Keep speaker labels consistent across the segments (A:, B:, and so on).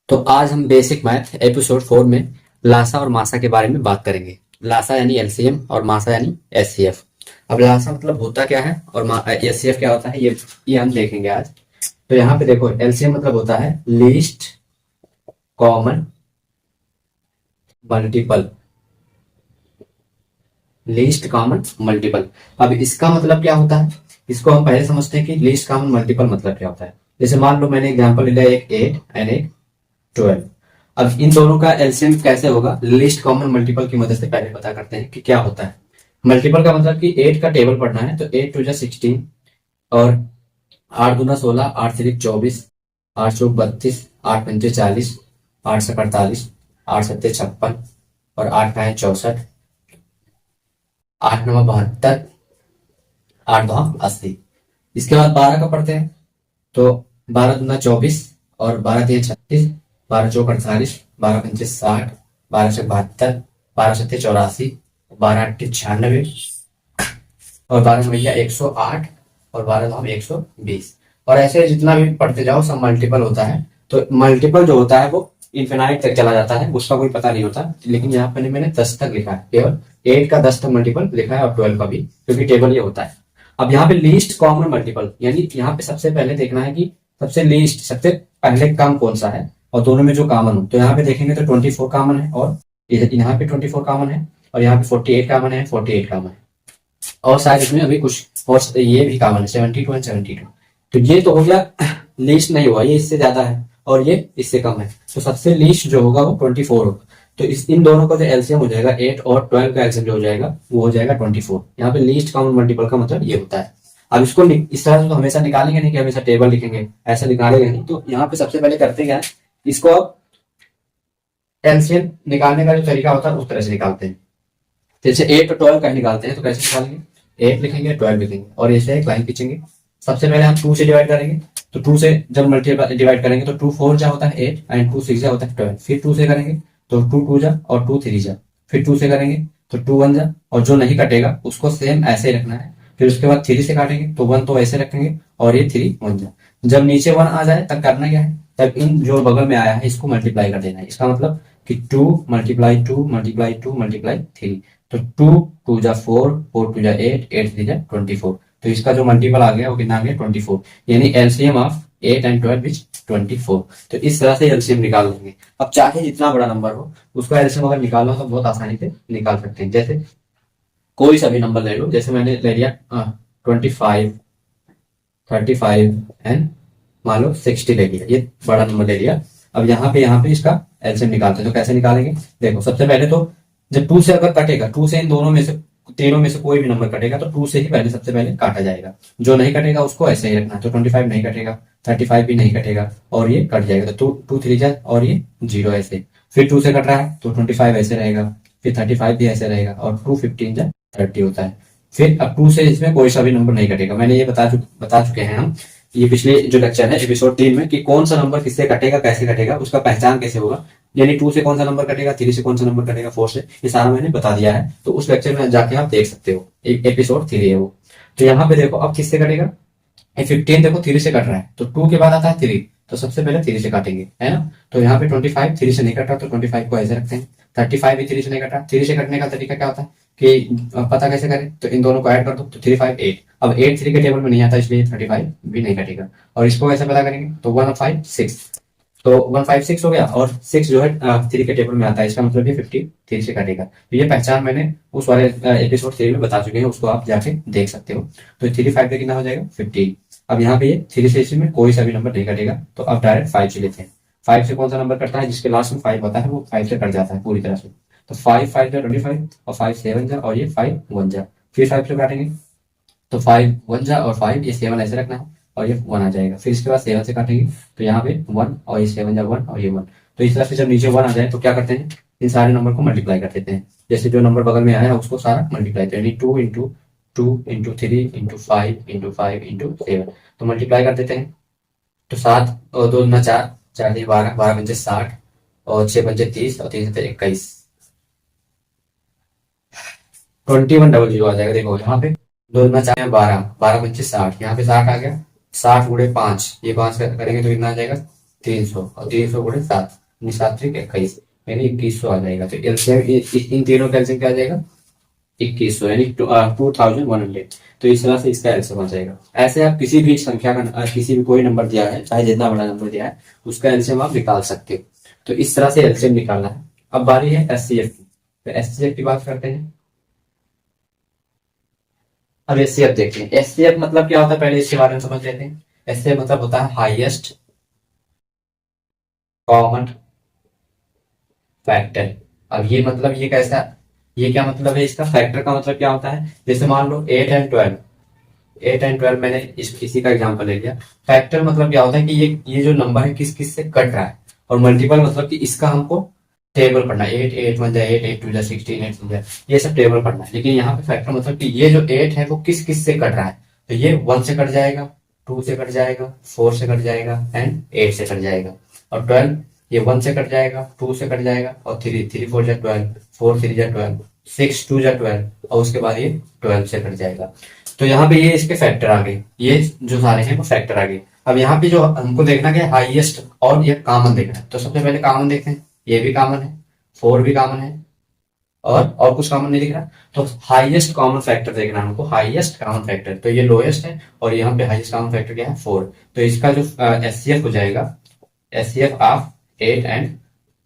A: तो आज हम बेसिक मैथ एपिसोड 4 में लासा और मासा के बारे में बात करेंगे। लासा यानी एलसीएम और मासा यानी एचसीएफ। अब लासा मतलब होता क्या है और एचसीएफ क्या होता है ये हम देखेंगे आज। तो यहाँ पे देखो एलसीएम मतलब होता है least common multiple. Least common multiple. अब इसका मतलब क्या होता है, इसको हम पहले समझते हैं कि लीस्ट कॉमन मल्टीपल मतलब क्या होता है। जैसे मान लो मैंने एग्जांपल लिया एक 8 एंड एक 12। अब इन दोनों का एलसीएम कैसे होगा, लिस्ट कॉमन मल्टीपल की मदद से पहले पता करते हैं कि क्या होता है। मल्टीपल का मतलब कि 8 का टेबल पढ़ना है तो 8 टू जा 16 और 8 दूना 16, 8 3 24, 8 चौक 32, 8 पंचे 40, 8 से 48, 8 सत्ते 56 और 8 का है 64, 8 नवा 72, 8 दो 80। इसके बाद 12 का पढ़ते हैं तो 12 दूना 24 और 12 तिया 36, 12 चौक 48, 12 पंचे 60, 12 से 72, 12 सत्ते 84, 12 अट्ठे 96 और 12 भैया 108 और 12 धाम 120। और ऐसे जितना भी पढ़ते जाओ सब मल्टीपल होता है। तो मल्टीपल जो होता है वो इन्फिनाइट तक चला जाता है, उसका कोई पता नहीं होता। लेकिन यहाँ पर मैंने 10 तक लिखा है, केवल 8 का 10 तक मल्टीपल लिखा है और 12 का भी, क्योंकि टेबल ये होता है। अब यहाँ पे लीस्ट कॉमन मल्टीपल यानी यहाँ पे सबसे पहले देखना है कि सबसे लीस्ट सबसे पहले कम कौन सा है और दोनों में जो कॉमन हो। तो यहाँ पे देखेंगे तो 24 कॉमन है और यहाँ पे 24 कॉमन है और यहाँ पे 48 कॉमन है, 48 कॉमन है और शायद इसमें अभी कुछ और ये भी कॉमन है 72 एंड 72। तो ये तो हो गया लीस्ट नहीं हुआ, ये इससे ज्यादा है और ये इससे कम है। तो सबसे लीस्ट जो होगा वो 24 होगा। तो इन दोनों का जो एलसीएम हो जाएगा 8 और 12 का एलसीएम जो हो जाएगा वो हो जाएगा 24। यहाँ पे लीस्ट कॉमन मल्टीपल का मतलब ये होता है। अब इसको इस तरह से तो हमेशा निकालेंगे नहीं कि हमेशा टेबल लिखेंगे, ऐसा निकालेंगे नहीं। तो यहाँ पे सबसे पहले करते क्या है, इसको अब एलसीएम निकालने का जो तरीका होता है उस तरह से निकालते हैं। जैसे 8 और 12 का निकालते हैं तो कैसे निकालेंगे, 8 लिखेंगे 12 लिखेंगे और ऐसे एक लाइन खींचेंगे। सबसे पहले हम 2 से डिवाइड करेंगे, तो 2 से जब मल्टीप्लाई डिवाइड करेंगे तो 2 4 जा होता है 8 एंड 2 6 जा होता है 12। फिर 2 से करेंगे तो 2 2 जा और 2 3 जा, फिर 2 से करेंगे तो 2 1 जा और जो नहीं कटेगा उसको सेम ऐसे ही रखना है। फिर उसके बाद 3 से काटेंगे तो 1 तो ऐसे रखेंगे और ये 3 1 जा। जब नीचे 1 आ जाए तब करना क्या है, तब इन जो बगल में आया है इसको मल्टीप्लाई कर देना है। इसका मतलब कि 2 मल्टीप्लाई 2 मल्टीप्लाई 2 मल्टीप्लाई 3। तो 2 2 जा 4, 4 2 जा 8, 8 3 जा 24। तो इसका जो मल्टीपल आ गया वो कितना आ गया 24, यानी एलसीएम ऑफ 8 एंड 12 इज 24। तो इस तरह से एलसीएम निकाल लेंगे। अब चाहे जितना बड़ा नंबर हो उसका एलसीएम अगर निकालना हो तो बहुत आसानी से निकाल सकते हैं। जैसे कोई सा भी नंबर ले लो, जैसे मैंने ले लिया 25, 35 एंड मान लो 60 ले लिया, ये बड़ा नंबर ले लिया। अब यहाँ पे इसका एलसीएम निकालते हैं। तो कैसे निकालेंगे, देखो सबसे पहले तो जब 2 से अगर कटेगा, 2 से इन दोनों में से तीनों में से कोई भी नंबर कटेगा तो 2 से ही पहले सबसे पहले काटा जाएगा। जो नहीं कटेगा उसको ऐसे ही रखना है। तो 25 नहीं कटेगा, 35 भी नहीं कटेगा और ये कट जाएगा। तो 2 3 जा और ये 0 ऐसे। फिर 2 से कट रहा है तो 25 ऐसे रहेगा, फिर 35 भी ऐसे रहेगा और 2 15 जा 30 होता है। फिर अब 2 से इसमें कोई सा भी नंबर नहीं कटेगा। मैंने ये बता चुके हैं हम ये पिछले जो लेक्चर है एपिसोड 3 में, कि कौन सा नंबर किससे कटेगा, कैसे कटेगा, उसका पहचान कैसे होगा। यानी 2 से कौन सा नंबर कटेगा, 3 से कौन सा नंबर कटेगा, 4 से, ये सारा मैंने बता दिया है। तो उस लेक्चर में जाके आप देख सकते हो, एपिसोड 3 है वो। तो यहाँ पे देखो अब किससे कटेगा, 15 देखो 3 से कट रहा है तो 2 के बाद आता है 3, तो सबसे पहले 3 से काटेंगे, है ना। तो यहाँ पे 25 3 से नहीं कट रहा तो 25 को ऐसे रखते हैं। 35 भी 3 से नहीं कट रहा, 3 से कटने का तरीका क्या होता है कि पता कैसे करें, तो इन दोनों को ऐड कर दो तो 3 5 8। अब 8 3 के टेबल में नहीं आता इसलिए 35 भी नहीं कटेगा। और इसको कैसे पता करेंगे, तो 1 5 6, तो 1 5 6 हो गया और 6 जो है 3 के टेबल में आता है, इसका मतलब ये 50 3 से काटेगा। तो ये पहचान मैंने उस वाले एपिसोड 3 में बता चुके हैं, उसको आप जाके देख सकते हो। तो 3 5 कितना हो जाएगा 15। अब यहाँ पे ये 3 से इसमें कोई सा भी नंबर नहीं कटेगा तो अब डायरेक्ट 5 से लेते हैं। 5 से कौन सा नंबर कटता है, जिसके लास्ट में 5 होता है वो 5 से कट जाता है पूरी तरह से। तो 5 5 जा 25 और 5 7 जा और ये 5 1 जा। फिर 5 से काटेंगे तो 5 1 जा और 5 ये 7 ऐसे रखना है और ये 1 आ जाएगा। फिर इसके बाद 7 से काटेंगे तो यहाँ पे 1 और ये 7 जा 1 और ये 1। तो इस तरह से जब नीचे 1 आ जाए तो क्या करते हैं, इन सारे नंबर को मल्टीप्लाई कर देते हैं। जैसे जो नंबर बगल में आया है उसको सारा मल्टीप्लाई, यानी 2 into 2 into 3 into 5 into 5 into 7, तो मल्टीप्लाई कर देते हैं। तो 7 और 2 ना 4, 4 से 12, 12 पंचे 60 और 6 पंचे 30 और 3 से 21, 2100 आ जाएगा। देखो यहाँ पे 2 ना 4 12, 12 पंचे 60, यहाँ पे 60 आ गया। 60 गुणे 5, ये 5 करेंगे तो कितना आ जाएगा 300 और 300 गुणे 7, 7 त्रिक 21, यानी 2100 आ जाएगा। तो एलसीएम इन तीनों का एलसीएम क्या आ जाएगा? 2100 यानी 2100। तो इस तरह से इसका एलसीएम आ जाएगा। ऐसे आप किसी भी संख्या का किसी भी कोई नंबर दिया है, चाहे जितना बड़ा नंबर दिया है, उसका एलसीएम आप निकाल सकते हो। तो इस तरह से एलसीएम निकालना है। अब बारी है एचसीएफ की। तो एचसीएफ की बात करते हैं। अब एचसीएफ देखते हैं। एचसीएफ मतलब क्या होता है, पहले इसके बारे में समझ लेते हैं। एचसीएफ मतलब होता है हाईएस्ट कॉमन फैक्टर। अब ये मतलब ये कैसा, ये क्या मतलब है इसका? फैक्टर का मतलब क्या होता है? जैसे मान लो 8 एंड 12 मैंने इसी का एग्जांपल ले लिया। फैक्टर मतलब क्या होता है कि ये जो नंबर है किस किस से कट रहा है, और मल्टीपल मतलब कि इसका हमको टेबल पढ़ना है। 8 8 1 8, 8 2 16, 8 2 ये सब टेबल पढ़ना है। लेकिन यहाँ पे फैक्टर मतलब कि ये जो 8 है वो किस किस से कट रहा है। तो ये 1 से कट जाएगा, 2 से कट जाएगा, 4 से कट जाएगा एंड 8 से कट जाएगा। और 12 ये 1 से कट जाएगा, 2 से कट जाएगा, और 3 3 4 जा 12, 4 3 जा 12, 6 2 जा 12, और उसके बाद ये 12 से कट जाएगा। तो यहाँ पे ये इसके फैक्टर आ गए, ये जो सारे हैं वो फैक्टर आ गए। अब यहाँ पे जो हमको देखना है हाईएस्ट और ये कॉमन देखना है। तो सबसे पहले कॉमन देखते हैं। ये भी कॉमन है, 4 भी कॉमन है, और कुछ कॉमन नहीं दिख रहा। तो हाईएस्ट कॉमन फैक्टर देखना है हमको, हाईएस्ट कॉमन फैक्टर। तो ये लोएस्ट है और यहाँ पे हाईएस्ट कॉमन फैक्टर क्या है? 4। तो इसका जो एचसीएफ हो जाएगा, एचसीएफ ऑफ 8 एंड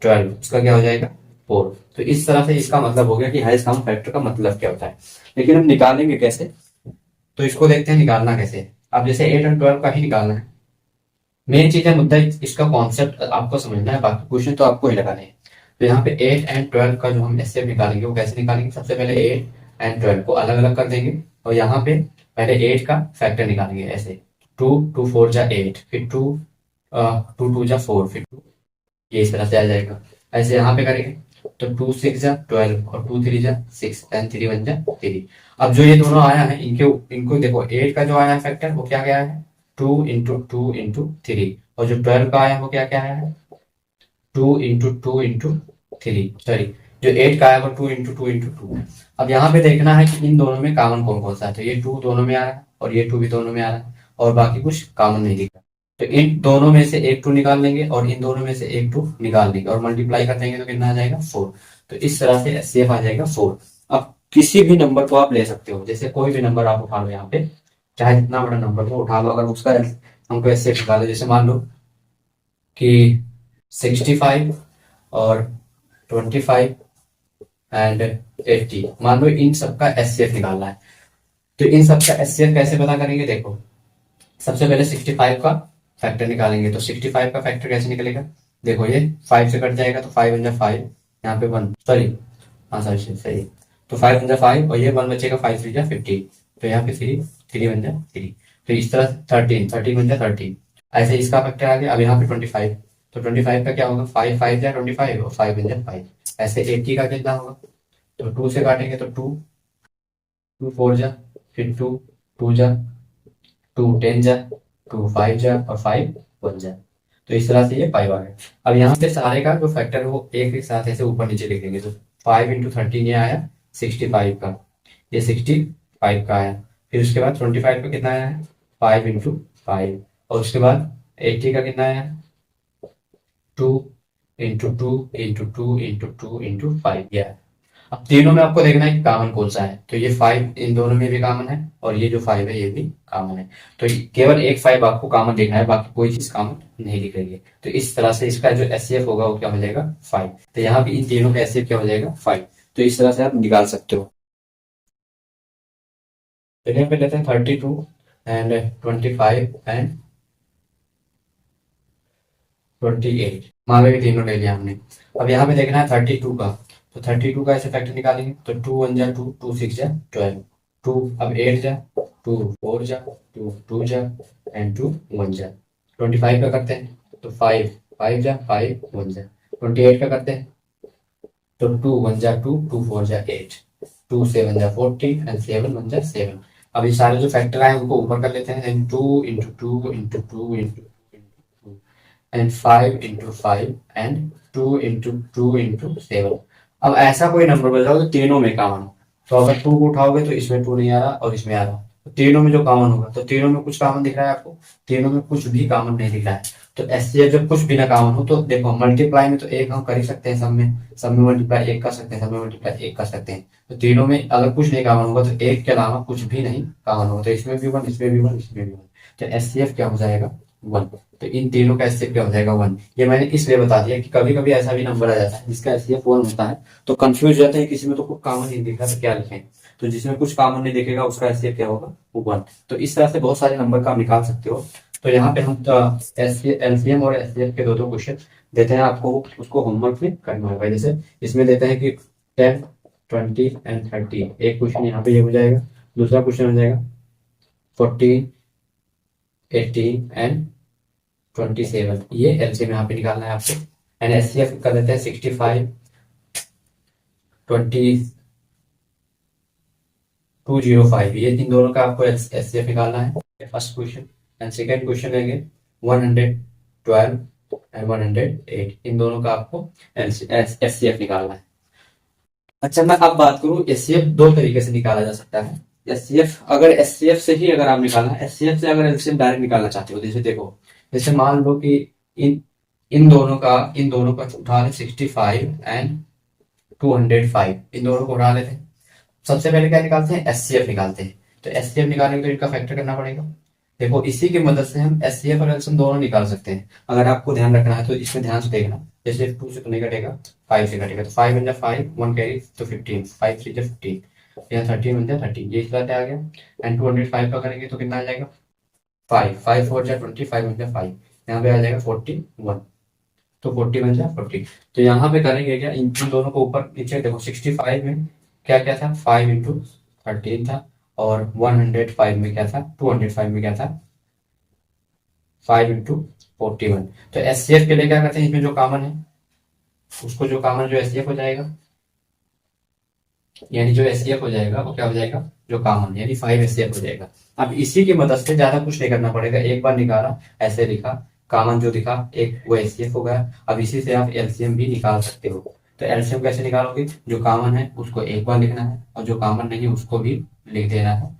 A: 12, उसका क्या हो जाएगा? 4। तो इस तरह से इसका मतलब हो गया कि हाईएस्ट कॉमन फैक्टर का मतलब क्या होता है। लेकिन हम निकालेंगे कैसे? तो इसको देखते हैं निकालना कैसे है। अब जैसे 8 एंड 12 का ही निकालना है। मेन चीज है, मुद्दा इसका कॉन्सेप्ट आपको समझना है, बाकी क्वेश्चन तो आपको ही लगाने हैं। तो यहाँ पे 8 एंड 12 का जो हम एचसीएफ निकालेंगे वो कैसे निकालेंगे? सबसे पहले 8 एंड 12 को अलग अलग कर देंगे, और यहाँ पे पहले 8 का फैक्टर निकालेंगे ऐसे। 2 2 4 जा 8, फिर 2 2 2 जा 4, फिर 2, ये इस तरह से आ जाएगा। ऐसे यहाँ पे करेंगे तो 2 6 जा 12 और 2 3 जा 6 एंड 3 1 जा 3। अब जो ये दोनों आया है इनको देखो, 8 का जो आया है फैक्टर वो क्या गया है? 2 इंटू 2 इंटू 3। और जो 12 का आया है वो क्या क्या आया है? 2 इंटू 2 इंटू 3, सॉरी, जो 8 का आया है वो 2 इंटू 2 इंटू 2। अब यहाँ पे देखना है कि इन दोनों में कॉमन कौन कौन सा है। तो ये 2 दोनों में आ रहा है, और ये 2 भी दोनों में आ रहा है, और बाकी कुछ कॉमन नहीं दिख रहा। तो इन दोनों में से एक 2 निकाल लेंगे, और इन दोनों में से एक 2 निकाल लेंगे, और मल्टीप्लाई कर देंगे तो कितना आ जाएगा? 4। तो इस तरह से एचसीएफ आ जाएगा 4। अब किसी भी नंबर को आप ले सकते हो, जैसे कोई भी नंबर आप उठा लो यहाँ पे, चाहे जितना बड़ा नंबर हो उठा लो, अगर उसका हमको एचसीएफ निकालो। जैसे मान लो कि 65 और 25 एंड 80, मान लो इन सबका एचसीएफ निकालना है। तो इन सबका एचसीएफ कैसे पता करेंगे? देखो, सबसे पहले 65 का फैक्टर निकालेंगे। तो 65 का फैक्टर कैसे निकलेगा? देखो, ये 5 से कट जाएगा, तो 5 वन जा 5, यहाँ पे 1, सॉरी, हाँ सॉरी सही। तो 5 वन जा 5, और ये 1 बचेगा, 5 3 जा 50, तो यहाँ पे 3 3 वन जा 3। तो इस तरह 13 13 वन जा 13, ऐसे इसका फैक्टर आ गया। अब यहाँ पे 25, तो 25 का क्या होगा? 5 5 जा 25, और 5 वन जा 5। ऐसे 80 का कितना होगा? तो 2 से काटेंगे तो 2 2 4 जा, फिर 2 2 जा 2 10 जा, 2 5 जा, और 5 1 जा। तो इस तरह से ये 5 आ गया। अब यहाँ पे सारे का जो फैक्टर है वो एक एक साथ ऐसे ऊपर नीचे लिख देंगे। तो 5 इंटू 13 ये आया 65 का, ये 65 का आया। फिर उसके बाद 25 का कितना आया है? 5 इंटू 5, और उसके बाद 80 का कितना आया? 2 इंटू 2 इंटू 2 इंटू 2 इंटू 5 ये है। अब तीनों में आपको देखना है कि कॉमन कौन सा है। तो ये 5 इन दोनों में भी कॉमन है, और ये जो 5 है ये भी कॉमन है। तो केवल एक 5 आपको कॉमन देखना है, बाकी कोई चीज कॉमन नहीं दिख रही है। तो इस तरह से इसका जो एचसीएफ होगा वो क्या हो जाएगा? 5। तो यहाँ भी इन तीनों का एचसीएफ क्या हो जाएगा? 5। तो इस तरह से आप निकाल सकते हो। चलिए पे लेते हैं 32 एंड 25 एंड 28। मान लो ये तीनों ले लिया हमने। अब यहाँ पे देखना है 32 का। तो 32 का ऐसे फैक्टर निकालेंगे। तो 2 1 जा 2, 2 6 जा 12, 2 अब 8 जा, 2 4 जा, 2 2 जा एंड 2 1 जा। 25 का करते हैं तो 5 5 जा 5 1 जा। 28 का करते हैं तो 2 1 जा 2, 2 4 जा 8, 2 7 जा 40 एंड 7 1 जा 7। अब ये सारे जो फैक्टर आए उनको ऊपर कर लेते हैं। 2 into 2 into 2 into and 5 into 5 and 2 into 2 into 7। अब ऐसा कोई नंबर बताओ तो तीनों में कॉमन हो। तो अगर 2 को उठाओगे तो इसमें 2 नहीं आ रहा और इसमें आ रहा, तो तीनों में जो कॉमन होगा, तो तीनों में कुछ कॉमन दिख रहा है आपको, तीनों में कुछ भी कॉमन नहीं दिख रहा है। तो एचसीएफ जब कुछ भी ना कॉमन हो, तो देखो मल्टीप्लाई में तो एक हम कर ही सकते हैं, सब में मल्टीप्लाई एक कर सकते हैं, सब में मल्टीप्लाई एक कर सकते हैं। तो तीनों में अगर कुछ नहीं कॉमन होगा तो एक के अलावा कुछ भी नहीं कॉमन होगा, तो इसमें भी वन, इसमें भी वन, इसमें भी वन, तो एचसीएफ क्या हो जाएगा, वन। तो इन तीनों का एचसीएफ क्या हो जाएगा, वन। ये मैंने इसलिए बता दिया कि कभी कभी ऐसा भी नंबर आ जाता है जिसका एचसीएफ वन होता है, तो कंफ्यूज जाते हैं, किसी में तो कुछ कॉमन नहीं दिख रहा तो क्या लिखें। तो जिसमें कुछ कॉमन नहीं दिखेगा उसका एचसीएफ क्या होगा, वन। तो इस तरह से बहुत सारे नंबर का आप निकाल सकते हो। तो यहाँ पे हम एलसीएम और एचसीएफ के दो दो क्वेश्चन देते हैं आपको, उसको होमवर्क में करना होगा। जैसे इसमें देते हैं कि 10, 20 एंड 30, एक क्वेश्चन यहाँ पे ये हो जाएगा, दूसरा क्वेश्चन हो जाएगा 14, 18 एंड 27, ये एलसीएम यहाँ पे निकालना है आपको। एंड एचसीएफ कर देते हैं 65, 20, 205, ये इन दोनों का आपको एचसीएफ निकालना है, first question. And second question है 112 एंड 108, इन दोनों का आपको एचसीएफ निकालना है। अच्छा, मैं अब बात करूं, एचसीएफ दो तरीके से निकाला जा सकता है। एचसीएफ अगर एचसीएफ से ही अगर आप निकालना, एचसीएफ से अगर एलसीएम डायरेक्ट निकालना चाहते हो, जैसे देखो, जैसे मान लो कि इन इन दोनों का उठा ले 65 एंड 205, इन दोनों को उठा लेते हैं। सबसे पहले क्या निकालते हैं, एचसीएफ निकालते हैं। तो एचसीएफ निकालने के लिए इनका फैक्टर करना पड़ेगा। देखो इसी की मदद से हम एचसीएफ और एलसीएम दोनों निकाल सकते हैं। अगर आपको ध्यान रखना है तो इसमें ध्यान से देखना, जैसे 2 से तो नहीं कटेगा, 5 से कटेगा, तो 5 बन जाए 5, 1 कैरी तो 15, 5 3 जा 15, यहाँ 13 बन जाए 13, ये इस बात आ गया। एंड 205 का करेंगे तो कितना आ जाएगा, 5, 5 4 जा 20, 5 बन जाए 5, यहाँ पे आ जाएगा 41, तो 40 बन जाए 40। तो यहाँ पे करेंगे क्या, इन दोनों को ऊपर नीचे देखो, 65 में क्या क्या था, 5 इंटू 13 था, और 105 में क्या था, 205 में क्या था, 5 इंटू 41। तो एचसीएफ के लिए क्या करते हैं, इसमें जो कॉमन है उसको, जो कॉमन जो एचसीएफ हो जाएगा, यानी जो एचसीएफ हो जाएगा वो क्या हो जाएगा, जो कॉमन, यानी 5 एचसीएफ हो जाएगा। अब इसी की मदद से ज्यादा कुछ नहीं करना पड़ेगा, एक बार निकाला ऐसे लिखा, कॉमन जो दिखा एक वो एचसीएफ हो गया। अब इसी से आप एलसीएम भी निकाल सकते हो। तो एलसीएम कैसे निकालोगे, जो कॉमन है उसको एक बार लिखना है, और जो कॉमन नहीं है उसको भी लिख देना है,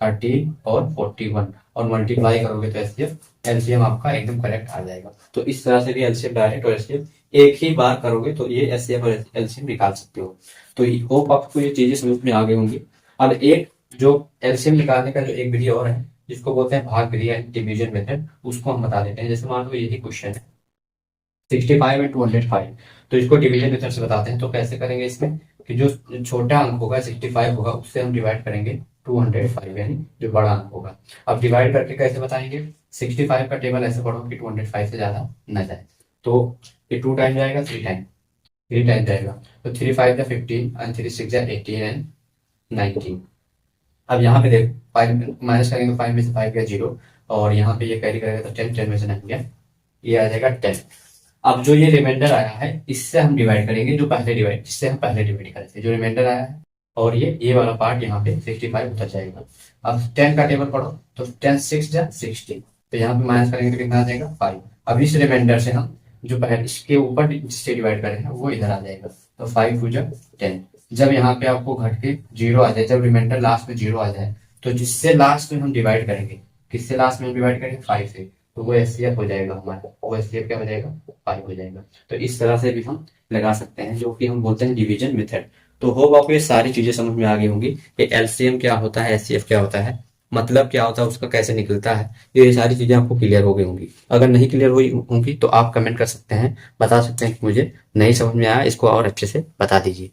A: 30 और 41, और मल्टीप्लाई करोगे तो एलसीएम आपका एकदम करेक्ट आ जाएगा। तो इस तरह से भी एलसीएम डायरेक्ट और एलसीएम एक ही बार करोगे तो ये एचसीएफ और एलसीएम निकाल सकते हो। तो होप आपको ये चीजें समझ में आ गई होंगी। अब एक जो एलसीएम निकालने का जो एक विधि और है, जिसको बोलते हैं भाग विधि एंड डिवीजन मेथड, उसको हम बता देते हैं। जैसे मान लो यही क्वेश्चन है 65 एंड 205, तो इसको डिवीजन मेथड से बताते हैं। तो कैसे करेंगे इसमें, कि जो छोटा अंक होगा 65 होगा, उससे हम डिवाइड करेंगे 205, यानी जो बड़ा अंक होगा। अब डिवाइड करके कैसे बताएंगे, 65 का टेबल ऐसे पढ़ो कि 205 से ज्यादा न जाए। तो ये 2 टाइम जाएगा, 3 टाइम जाएगा, तो 3 5 जा 15 एंड 3 6 जा 18 एंड 19। अब यहाँ पे देखो 5 माइनस करेंगे तो 5 में से 5 गया 0, और यहाँ पे ये कैरी करेगा तो 10, 10 में से 9 गया, ये आ जाएगा 10। अब जो ये रिमाइंडर आया है इससे हम डिवाइड करेंगे, जिससे हम पहले डिवाइड करे थे, जो रिमाइंडर आया है, और ये वाला पार्ट यहाँ पे 65 उतर जाएगा। अब 10 का टेबल पढ़ो, तो 10 6 जा 60, तो यहाँ पे माइनस करेंगे तो कितना आ जाएगा 5। अब इस रिमाइंडर से हम जो पहले इसके ऊपर जिससे डिवाइड करें वो इधर आ जाएगा, तो 5 2 जा 10। जब यहाँ पे आपको घट के 0 आ जाए, जब रिमाइंडर लास्ट में 0 आ जाए, तो जिससे लास्ट में हम डिवाइड करेंगे, किससे लास्ट में हम डिवाइड करेंगे, 5 से, तो वो एचसीएफ हो जाएगा हमारा, वो एचसीएफ क्या हो जाएगा, 5 हो जाएगा। तो इस तरह से भी हम लगा सकते हैं, जो कि हम बोलते हैं डिवीजन मेथड। तो होप आपको ये सारी चीजें समझ में आ गई होंगी कि एलसीएम क्या होता है, एचसीएफ क्या होता है, मतलब क्या होता है, उसका कैसे निकलता है, ये सारी चीजें आपको क्लियर हो गई होंगी। अगर नहीं क्लियर हुई होंगी तो आप कमेंट कर सकते हैं, बता सकते हैं कि मुझे नहीं समझ में आया, इसको और अच्छे से बता दीजिए।